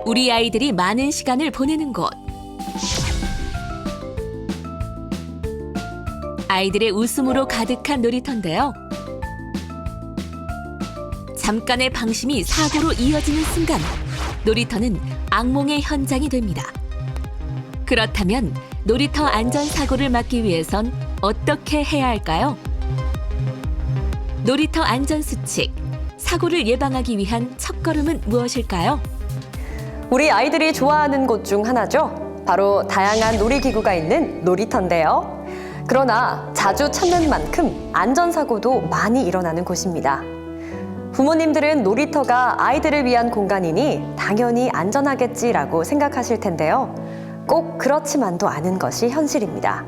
우리 아이들이 많은 시간을 보내는 곳. 아이들의 웃음으로 가득한 놀이터인데요. 잠깐의 방심이 사고로 이어지는 순간 놀이터는 악몽의 현장이 됩니다. 그렇다면 놀이터 안전사고를 막기 위해선 어떻게 해야 할까요? 놀이터 안전수칙, 사고를 예방하기 위한 첫걸음은 무엇일까요? 우리 아이들이 좋아하는 곳 중 하나죠. 바로 다양한 놀이기구가 있는 놀이터인데요. 그러나 자주 찾는 만큼 안전사고도 많이 일어나는 곳입니다. 부모님들은 놀이터가 아이들을 위한 공간이니 당연히 안전하겠지라고 생각하실 텐데요. 꼭 그렇지만도 않은 것이 현실입니다.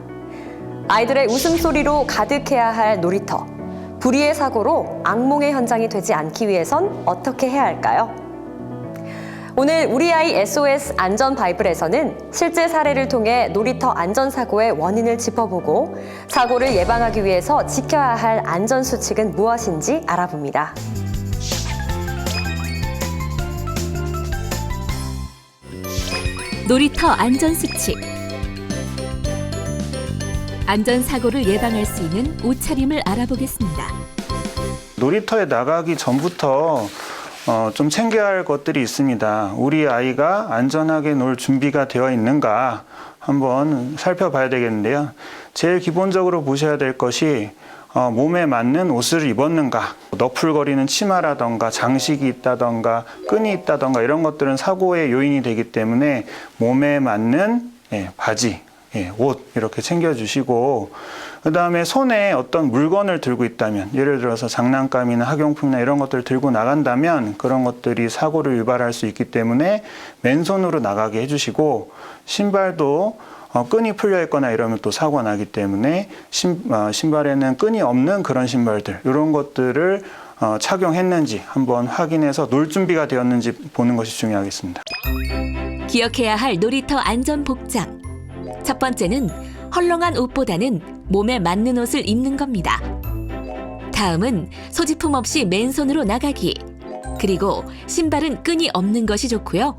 아이들의 웃음소리로 가득해야 할 놀이터. 불의의 사고로 악몽의 현장이 되지 않기 위해선 어떻게 해야 할까요? 오늘 우리 아이 SOS 안전 바이블에서는 실제 사례를 통해 놀이터 안전사고의 원인을 짚어보고 사고를 예방하기 위해서 지켜야 할 안전수칙은 무엇인지 알아봅니다. 놀이터 안전수칙. 안전사고를 예방할 수 있는 옷차림을 알아보겠습니다. 놀이터에 나가기 전부터 좀 챙겨야 할 것들이 있습니다. 우리 아이가 안전하게 놀 준비가 되어 있는가 한번 살펴봐야 되겠는데요. 제일 기본적으로 보셔야 될 것이 몸에 맞는 옷을 입었는가, 너풀거리는 치마라던가 장식이 있다던가 끈이 있다던가 이런 것들은 사고의 요인이 되기 때문에 몸에 맞는 바지, 옷 이렇게 챙겨주시고, 그 다음에 손에 어떤 물건을 들고 있다면, 예를 들어서 장난감이나 학용품이나 이런 것들을 들고 나간다면 그런 것들이 사고를 유발할 수 있기 때문에 맨손으로 나가게 해주시고, 신발도 끈이 풀려 있거나 이러면 또 사고가 나기 때문에 신발에는 끈이 없는 그런 신발들, 이런 것들을 착용했는지 한번 확인해서 놀 준비가 되었는지 보는 것이 중요하겠습니다. 기억해야 할 놀이터 안전 복장. 첫 번째는 헐렁한 옷보다는 몸에 맞는 옷을 입는 겁니다. 다음은 소지품 없이 맨손으로 나가기. 그리고 신발은 끈이 없는 것이 좋고요.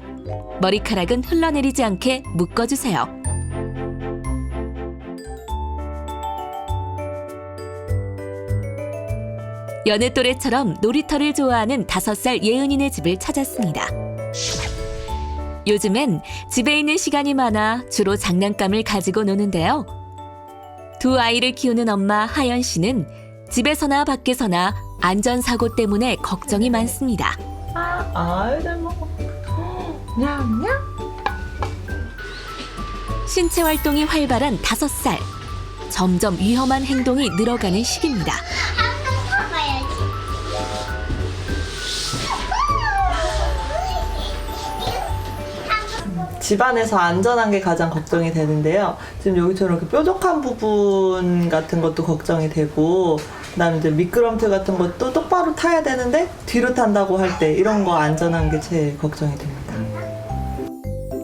머리카락은 흘러내리지 않게 묶어주세요. 여느 또래처럼 놀이터를 좋아하는 5살 예은이네 집을 찾았습니다. 요즘엔 집에 있는 시간이 많아 주로 장난감을 가지고 노는데요. 두 아이를 키우는 엄마 하연 씨는 집에서나 밖에서나 안전사고 때문에 걱정이 많습니다. 아이들 먹어. 냠냠. 신체 활동이 활발한 5살. 점점 위험한 행동이 늘어가는 시기입니다. 집안에서 안전한 게 가장 걱정이 되는데요. 지금 여기처럼 이렇게 뾰족한 부분 같은 것도 걱정이 되고, 그다음에 이제 미끄럼틀 같은 것도 똑바로 타야 되는데 뒤로 탄다고 할 때 이런 거 안전한 게 제일 걱정이 됩니다.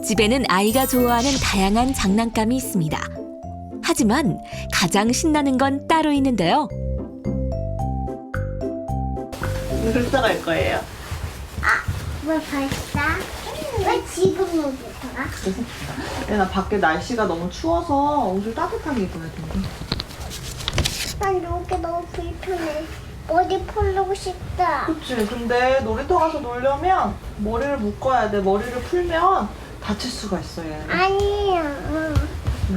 집에는 아이가 좋아하는 다양한 장난감이 있습니다. 하지만 가장 신나는 건 따로 있는데요. 훑어갈 거예요. 왜 벌써? 왜 지금 오겠더라? 얘나 밖에 날씨가 너무 추워서 옷을 따뜻하게 입어야 된대. 난 여기 너무 불편해. 어디 풀고 싶다. 그치. 근데 놀이터 가서 놀려면 머리를 묶어야 돼. 머리를 풀면 다칠 수가 있어, 얘는. 아니야.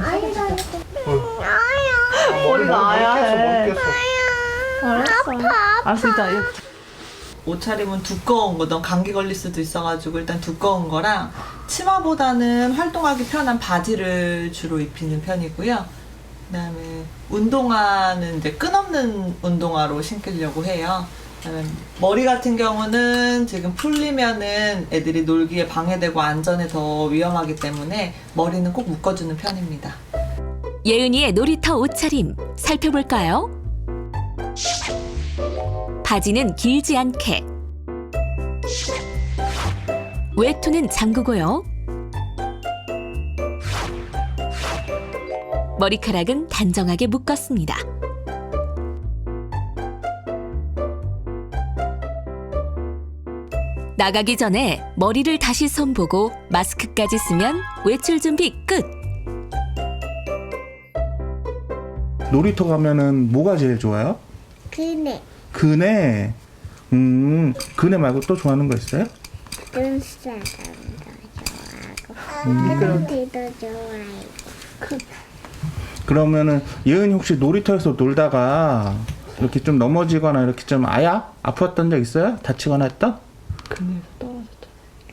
아니다. 아야. 머리 나야 해. 아파. 알았어, 일단 옷차림은 두꺼운 거, 넌 감기 걸릴 수도 있어가지고 일단 두꺼운 거랑 치마보다는 활동하기 편한 바지를 주로 입히는 편이고요. 그다음에 운동화는 이제 끈없는 운동화로 신으려고 해요. 그다음에 머리 같은 경우는 지금 풀리면은 애들이 놀기에 방해되고 안전에 더 위험하기 때문에 머리는 꼭 묶어주는 편입니다. 예은이의 놀이터 옷차림 살펴볼까요? 바지는 길지 않게, 외투는 잠그고요. 머리카락은 단정하게 묶었습니다. 나가기 전에 머리를 다시 손보고 마스크까지 쓰면 외출 준비 끝! 놀이터 가면은 뭐가 제일 좋아요? 그네. 그네. 그네 말고 또 좋아하는 거 있어요? 눈사람도 좋아하고 그릇도 좋아해요. 그러면은 예은이 혹시 놀이터에서 놀다가 이렇게 좀 넘어지거나 이렇게 좀 아팠던 적 있어요? 다치거나 했던?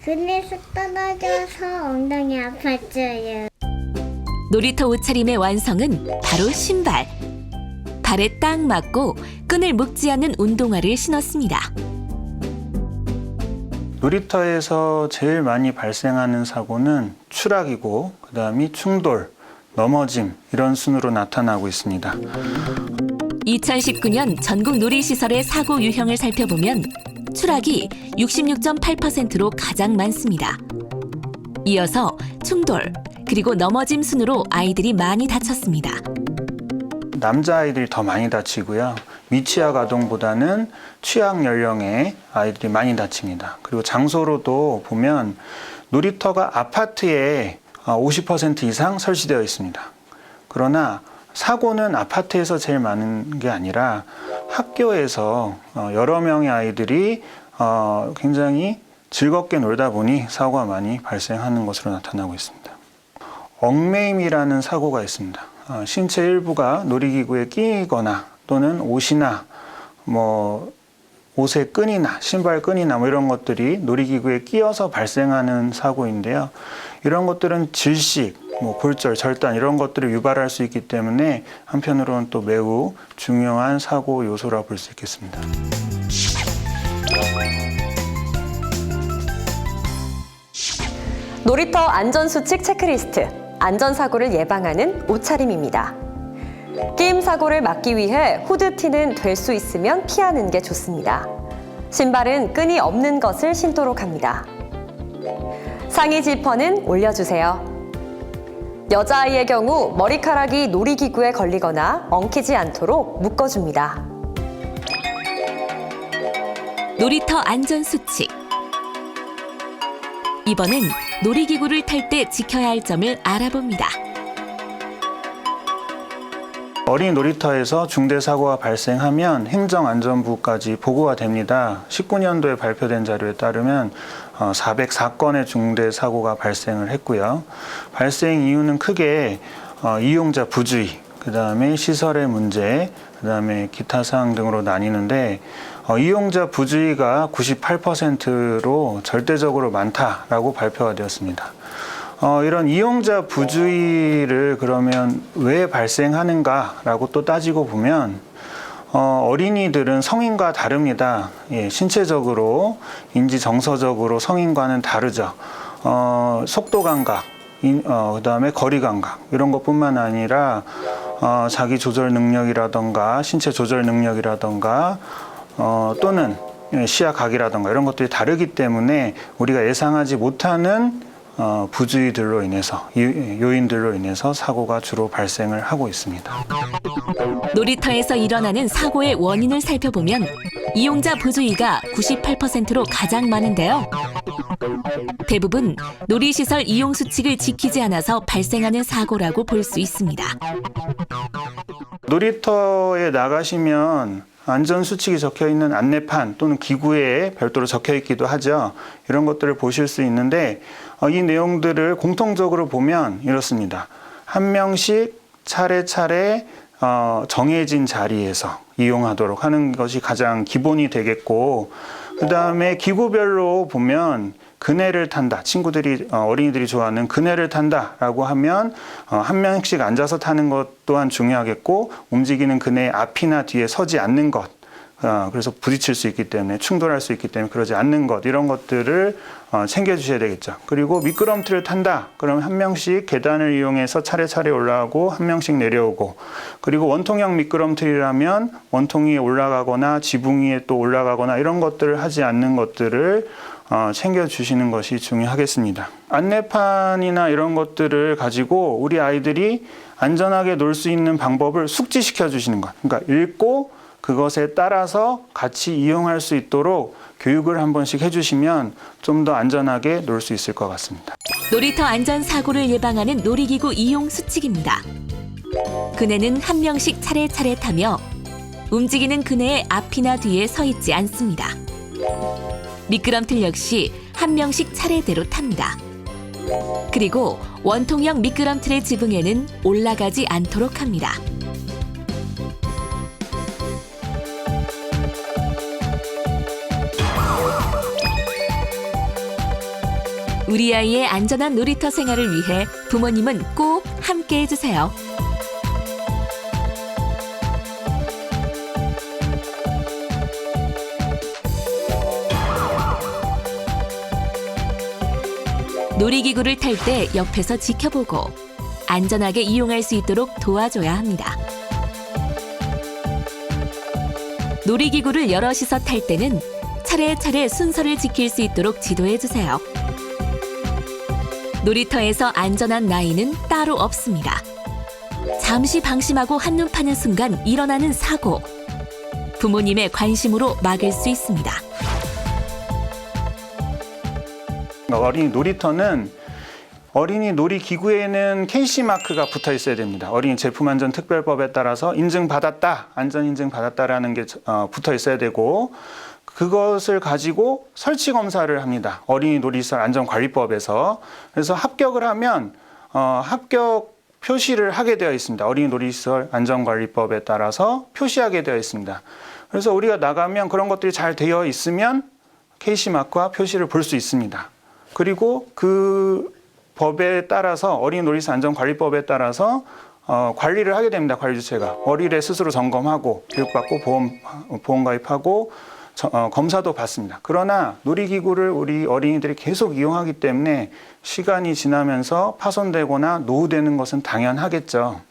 그네에서 떨어져서 엉덩이 아팠어요. 놀이터 옷차림의 완성은 바로 신발. 발에 딱 맞고 끈을 묶지 않는 운동화를 신었습니다. 놀이터에서 제일 많이 발생하는 사고는 추락이고 그다음이 충돌, 넘어짐 이런 순으로 나타나고 있습니다. 2019년 전국 놀이시설의 사고 유형을 살펴보면 추락이 66.8%로 가장 많습니다. 이어서 충돌, 그리고 넘어짐 순으로 아이들이 많이 다쳤습니다. 남자아이들이 더 많이 다치고요. 미취학 아동보다는 취학 연령의 아이들이 많이 다칩니다. 그리고 장소로도 보면 놀이터가 아파트에 50% 이상 설치되어 있습니다. 그러나 사고는 아파트에서 제일 많은 게 아니라 학교에서 여러 명의 아이들이 굉장히 즐겁게 놀다 보니 사고가 많이 발생하는 것으로 나타나고 있습니다. 얽매임이라는 사고가 있습니다. 신체 일부가 놀이기구에 끼거나 또는 옷이나 옷의 끈이나 신발 끈이나 이런 것들이 놀이기구에 끼어서 발생하는 사고인데요. 이런 것들은 질식, 골절, 절단 이런 것들을 유발할 수 있기 때문에 한편으로는 또 매우 중요한 사고 요소라 볼 수 있겠습니다. 놀이터 안전수칙 체크리스트, 안전사고를 예방하는 옷차림입니다. 끼임 사고를 막기 위해 후드티는 될 수 있으면 피하는 게 좋습니다. 신발은 끈이 없는 것을 신도록 합니다. 상의 지퍼는 올려주세요. 여자아이의 경우 머리카락이 놀이기구에 걸리거나 엉키지 않도록 묶어줍니다. 놀이터 안전수칙. 이번엔 놀이기구를 탈 때 지켜야 할 점을 알아봅니다. 어린이 놀이터에서 중대사고가 발생하면 행정안전부까지 보고가 됩니다. 19년도에 발표된 자료에 따르면 404건의 중대사고가 발생을 했고요. 발생 이유는 크게 이용자 부주의, 그다음에 시설의 문제, 그다음에 기타 사항 등으로 나뉘는데 이용자 부주의가 98%로 절대적으로 많다라고 발표가 되었습니다. 이런 이용자 부주의를 그러면 왜 발생하는가라고 또 따지고 보면 어린이들은 성인과 다릅니다. 신체적으로, 인지 정서적으로 성인과는 다르죠. 속도 감각, 그다음에 거리 감각 이런 것뿐만 아니라 자기 조절 능력이라던가 신체 조절 능력이라던가 또는 시야각이라던가 이런 것들이 다르기 때문에 우리가 예상하지 못하는 부주의들로 인해서 요인들로 인해서 사고가 주로 발생을 하고 있습니다. 놀이터에서 일어나는 사고의 원인을 살펴보면 이용자 부주의가 98%로 가장 많은데요. 대부분 놀이시설 이용 수칙을 지키지 않아서 발생하는 사고라고 볼 수 있습니다. 놀이터에 나가시면 안전수칙이 적혀있는 안내판 또는 기구에 별도로 적혀있기도 하죠. 이런 것들을 보실 수 있는데 이 내용들을 공통적으로 보면 이렇습니다. 한 명씩 차례차례 정해진 자리에서 이용하도록 하는 것이 가장 기본이 되겠고, 그 다음에 기구별로 보면 그네를 탄다. 어린이들이 좋아하는 그네를 탄다라고 하면 한 명씩 앉아서 타는 것 또한 중요하겠고, 움직이는 그네 앞이나 뒤에 서지 않는 것. 그래서 부딪힐 수 있기 때문에, 충돌할 수 있기 때문에 그러지 않는 것, 이런 것들을 챙겨주셔야 되겠죠. 그리고 미끄럼틀을 탄다. 그러면 한 명씩 계단을 이용해서 차례차례 올라가고 한 명씩 내려오고, 그리고 원통형 미끄럼틀이라면 원통 위에 올라가거나 지붕 위에 또 올라가거나 이런 것들을 하지 않는 것들을 챙겨주시는 것이 중요하겠습니다. 안내판이나 이런 것들을 가지고 우리 아이들이 안전하게 놀 수 있는 방법을 숙지시켜 주시는 것. 그러니까 읽고 그것에 따라서 같이 이용할 수 있도록 교육을 한 번씩 해주시면 좀 더 안전하게 놀 수 있을 것 같습니다. 놀이터 안전 사고를 예방하는 놀이기구 이용 수칙입니다. 그네는 한 명씩 차례차례 타며 움직이는 그네의 앞이나 뒤에 서 있지 않습니다. 미끄럼틀 역시 한 명씩 차례대로 탑니다. 그리고 원통형 미끄럼틀의 지붕에는 올라가지 않도록 합니다. 우리 아이의 안전한 놀이터 생활을 위해 부모님은 꼭 함께 해주세요. 놀이기구를 탈 때 옆에서 지켜보고 안전하게 이용할 수 있도록 도와줘야 합니다. 놀이기구를 여럿이서 탈 때는 차례차례 순서를 지킬 수 있도록 지도해주세요. 놀이터에서 안전한 나이는 따로 없습니다. 잠시 방심하고 한눈 파는 순간 일어나는 사고. 부모님의 관심으로 막을 수 있습니다. 어린이 놀이터는 어린이 놀이기구에는 KC 마크가 붙어 있어야 됩니다. 어린이 제품안전특별법에 따라서 인증받았다, 안전인증받았다라는 게 붙어 있어야 되고 그것을 가지고 설치 검사를 합니다. 어린이 놀이시설 안전관리법에서. 그래서 합격을 하면 합격 표시를 하게 되어 있습니다. 어린이 놀이시설 안전관리법에 따라서 표시하게 되어 있습니다. 그래서 우리가 나가면 그런 것들이 잘 되어 있으면 KC 마크와 표시를 볼 수 있습니다. 그리고 그 법에 따라서 어린이 놀이시설 안전관리법에 따라서 관리를 하게 됩니다. 관리 주체가 어린이를 스스로 점검하고 교육받고 보험 가입하고 검사도 받습니다. 그러나 놀이기구를 우리 어린이들이 계속 이용하기 때문에 시간이 지나면서 파손되거나 노후되는 것은 당연하겠죠.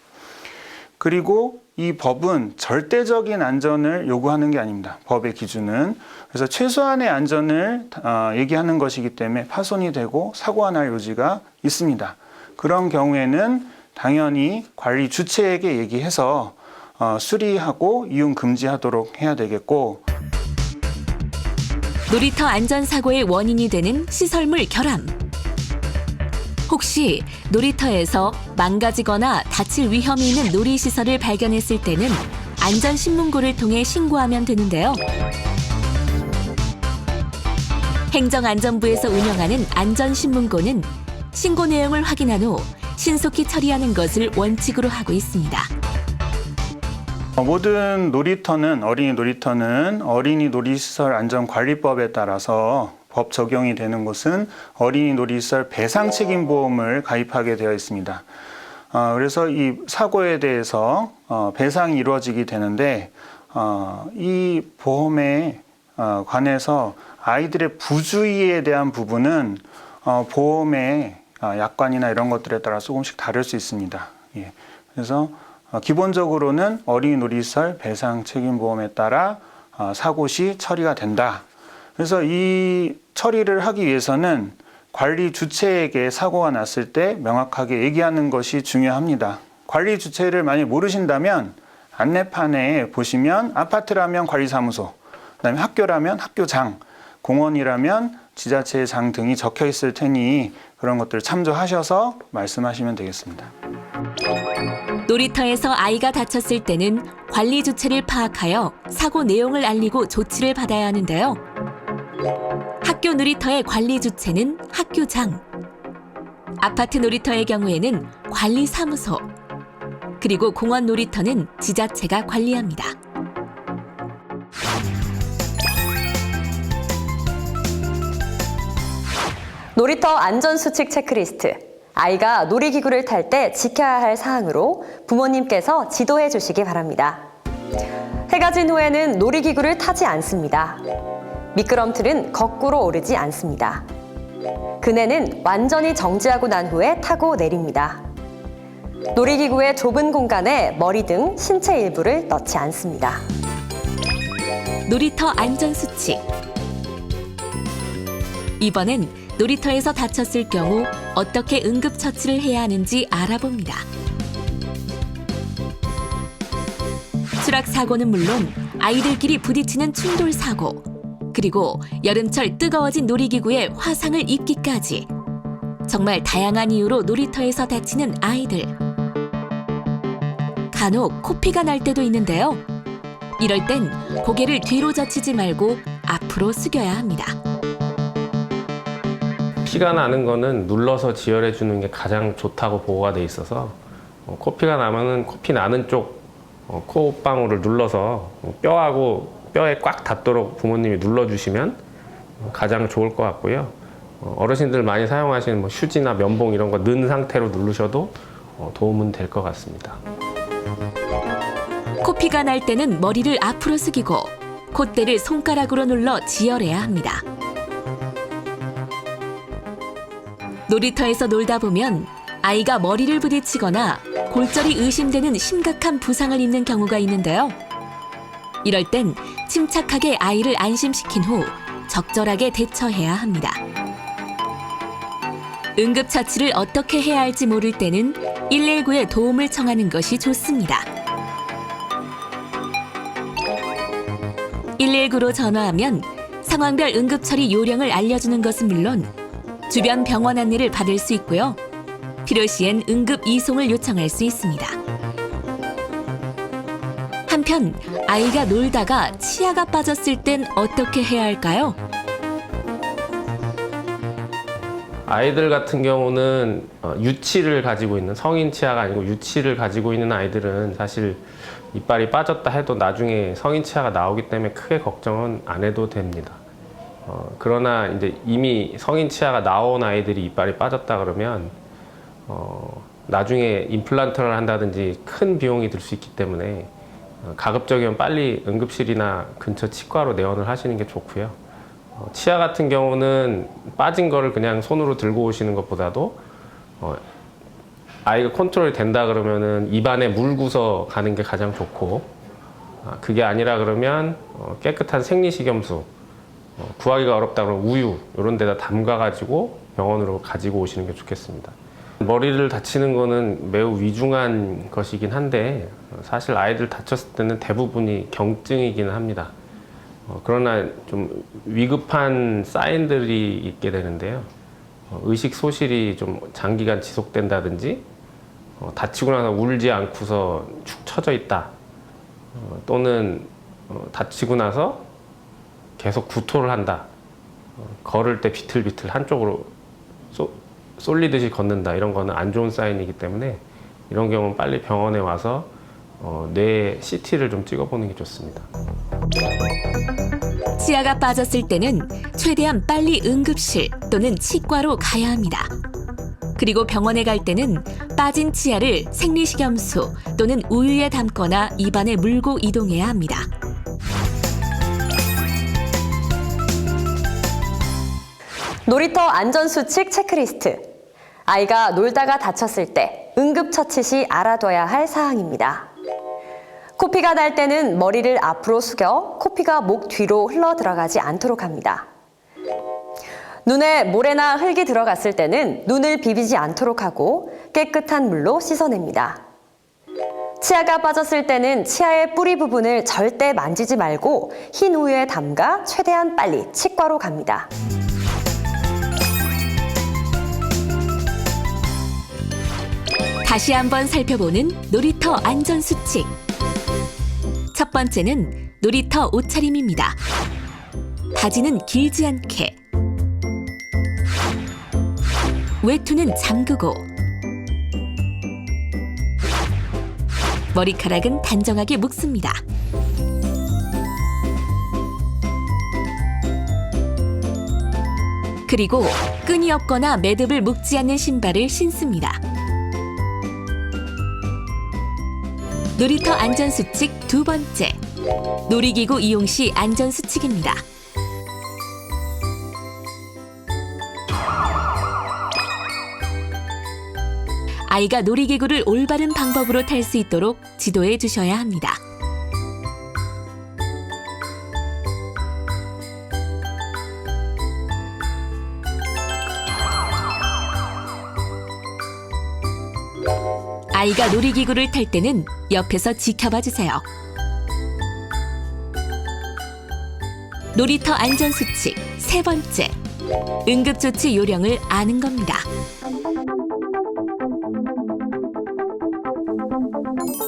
그리고 이 법은 절대적인 안전을 요구하는 게 아닙니다. 법의 기준은. 그래서 최소한의 안전을 얘기하는 것이기 때문에 파손이 되고 사고가 날 여지가 있습니다. 그런 경우에는 당연히 관리 주체에게 얘기해서 수리하고 이용 금지하도록 해야 되겠고, 놀이터 안전사고의 원인이 되는 시설물 결함. 혹시 놀이터에서 망가지거나 다칠 위험이 있는 놀이시설을 발견했을 때는 안전신문고를 통해 신고하면 되는데요. 행정안전부에서 운영하는 안전신문고는 신고 내용을 확인한 후 신속히 처리하는 것을 원칙으로 하고 있습니다. 모든 놀이터는 어린이 놀이시설 안전관리법에 따라서 법 적용이 되는 곳은 어린이 놀이시설 배상책임보험을 가입하게 되어 있습니다. 그래서 이 사고에 대해서 배상이 이루어지게 되는데 이 보험에 관해서 아이들의 부주의에 대한 부분은 보험의 약관이나 이런 것들에 따라 조금씩 다를 수 있습니다. 예. 그래서 기본적으로는 어린이 놀이시설 배상책임보험에 따라 사고 시 처리가 된다. 그래서 이 처리를 하기 위해서는 관리 주체에게 사고가 났을 때 명확하게 얘기하는 것이 중요합니다. 관리 주체를 만약 모르신다면 안내판에 보시면 아파트라면 관리사무소, 그다음에 학교라면 학교장, 공원이라면 지자체의 장 등이 적혀 있을 테니 그런 것들을 참조하셔서 말씀하시면 되겠습니다. 놀이터에서 아이가 다쳤을 때는 관리 주체를 파악하여 사고 내용을 알리고 조치를 받아야 하는데요. 학교 놀이터의 관리 주체는 학교장, 아파트 놀이터의 경우에는 관리사무소, 그리고 공원 놀이터는 지자체가 관리합니다. 놀이터 안전수칙 체크리스트. 아이가 놀이기구를 탈 때 지켜야 할 사항으로 부모님께서 지도해 주시기 바랍니다. 해가 진 후에는 놀이기구를 타지 않습니다. 미끄럼틀은 거꾸로 오르지 않습니다. 그네는 완전히 정지하고 난 후에 타고 내립니다. 놀이기구의 좁은 공간에 머리 등 신체 일부를 넣지 않습니다. 놀이터 안전수칙. 이번엔 놀이터에서 다쳤을 경우 어떻게 응급처치를 해야 하는지 알아봅니다. 추락사고는 물론 아이들끼리 부딪히는 충돌사고, 그리고 여름철 뜨거워진 놀이기구에 화상을 입기까지 정말 다양한 이유로 놀이터에서 다치는 아이들. 간혹 코피가 날 때도 있는데요. 이럴 땐 고개를 뒤로 젖히지 말고 앞으로 숙여야 합니다. 피가 나는 거는 눌러서 지혈해 주는 게 가장 좋다고 보고가 돼 있어서 코피가 나면은 코피 나는 쪽 콧방울을 눌러서 뼈에 꽉 닿도록 부모님이 눌러주시면 가장 좋을 것 같고요. 어르신들 많이 사용하시는 뭐 휴지나 면봉 이런 거 넣은 상태로 누르셔도 도움은 될 것 같습니다. 코피가 날 때는 머리를 앞으로 숙이고 콧대를 손가락으로 눌러 지혈해야 합니다. 놀이터에서 놀다 보면 아이가 머리를 부딪히거나 골절이 의심되는 심각한 부상을 입는 경우가 있는데요. 이럴 땐 침착하게 아이를 안심시킨 후 적절하게 대처해야 합니다. 응급처치를 어떻게 해야 할지 모를 때는 119에 도움을 청하는 것이 좋습니다. 119로 전화하면 상황별 응급처리 요령을 알려주는 것은 물론 주변 병원 안내를 받을 수 있고요. 필요시엔 응급 이송을 요청할 수 있습니다. 한편 아이가 놀다가 치아가 빠졌을 땐 어떻게 해야 할까요? 아이들 같은 경우는 유치를 가지고 있는, 성인 치아가 아니고 유치를 가지고 있는 아이들은 사실 이빨이 빠졌다 해도 나중에 성인 치아가 나오기 때문에 크게 걱정은 안 해도 됩니다. 그러나 이제 이미 성인 치아가 나온 아이들이 이빨이 빠졌다 그러면 나중에 임플란트를 한다든지 큰 비용이 들 수 있기 때문에 가급적이면 빨리 응급실이나 근처 치과로 내원을 하시는 게 좋고요. 치아 같은 경우는 빠진 거를 그냥 손으로 들고 오시는 것보다도 아이가 컨트롤이 된다 그러면은 입안에 물고서 가는 게 가장 좋고, 그게 아니라 그러면 깨끗한 생리식염수, 구하기가 어렵다 그러면 우유 이런 데다 담가 가지고 병원으로 가지고 오시는 게 좋겠습니다. 머리를 다치는 거는 매우 위중한 것이긴 한데 사실 아이들 다쳤을 때는 대부분이 경증이기는 합니다. 그러나 좀 위급한 사인들이 있게 되는데요. 의식 소실이 좀 장기간 지속된다든지, 다치고 나서 울지 않고서 축 처져 있다, 또는 다치고 나서 계속 구토를 한다, 걸을 때 비틀비틀 한쪽으로 쏠리듯이 걷는다, 이런 거는 안 좋은 사인이기 때문에 이런 경우는 빨리 병원에 와서 뇌 CT를 좀 찍어보는 게 좋습니다. 치아가 빠졌을 때는 최대한 빨리 응급실 또는 치과로 가야 합니다. 그리고 병원에 갈 때는 빠진 치아를 생리식염수 또는 우유에 담거나 입안에 물고 이동해야 합니다. 놀이터 안전수칙 체크리스트. 아이가 놀다가 다쳤을 때 응급처치 시 알아둬야 할 사항입니다. 코피가 날 때는 머리를 앞으로 숙여 코피가 목 뒤로 흘러 들어가지 않도록 합니다. 눈에 모래나 흙이 들어갔을 때는 눈을 비비지 않도록 하고 깨끗한 물로 씻어냅니다. 치아가 빠졌을 때는 치아의 뿌리 부분을 절대 만지지 말고 흰 우유에 담가 최대한 빨리 치과로 갑니다. 다시 한번 살펴보는 놀이터 안전수칙. 첫 번째는 놀이터 옷차림입니다. 바지는 길지 않게, 외투는 잠그고, 머리카락은 단정하게 묶습니다. 그리고 끈이 없거나 매듭을 묶지 않는 신발을 신습니다. 놀이터 안전수칙 두 번째, 놀이기구 이용 시 안전수칙입니다. 아이가 놀이기구를 올바른 방법으로 탈 수 있도록 지도해 주셔야 합니다. 아이가 놀이기구를 탈 때는 옆에서 지켜봐 주세요. 놀이터 안전수칙 세 번째, 응급조치 요령을 아는 겁니다.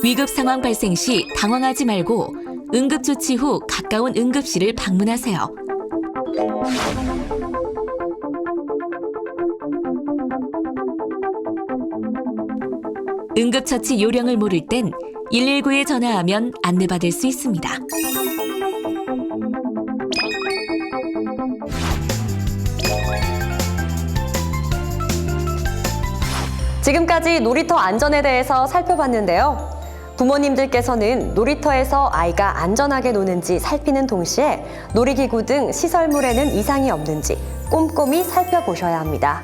위급 상황 발생 시 당황하지 말고 응급조치 후 가까운 응급실을 방문하세요. 응급처치 요령을 모를 땐 119에 전화하면 안내받을 수 있습니다. 지금까지 놀이터 안전에 대해서 살펴봤는데요. 부모님들께서는 놀이터에서 아이가 안전하게 노는지 살피는 동시에 놀이기구 등 시설물에는 이상이 없는지 꼼꼼히 살펴보셔야 합니다.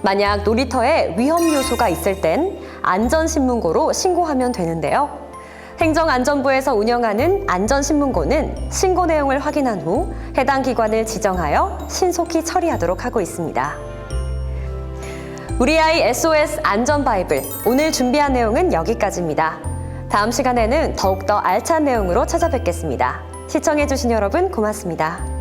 만약 놀이터에 위험 요소가 있을 땐 안전신문고로 신고하면 되는데요. 행정안전부에서 운영하는 안전신문고는 신고 내용을 확인한 후 해당 기관을 지정하여 신속히 처리하도록 하고 있습니다. 우리 아이 SOS 안전 바이블, 오늘 준비한 내용은 여기까지입니다. 다음 시간에는 더욱더 알찬 내용으로 찾아뵙겠습니다. 시청해주신 여러분 고맙습니다.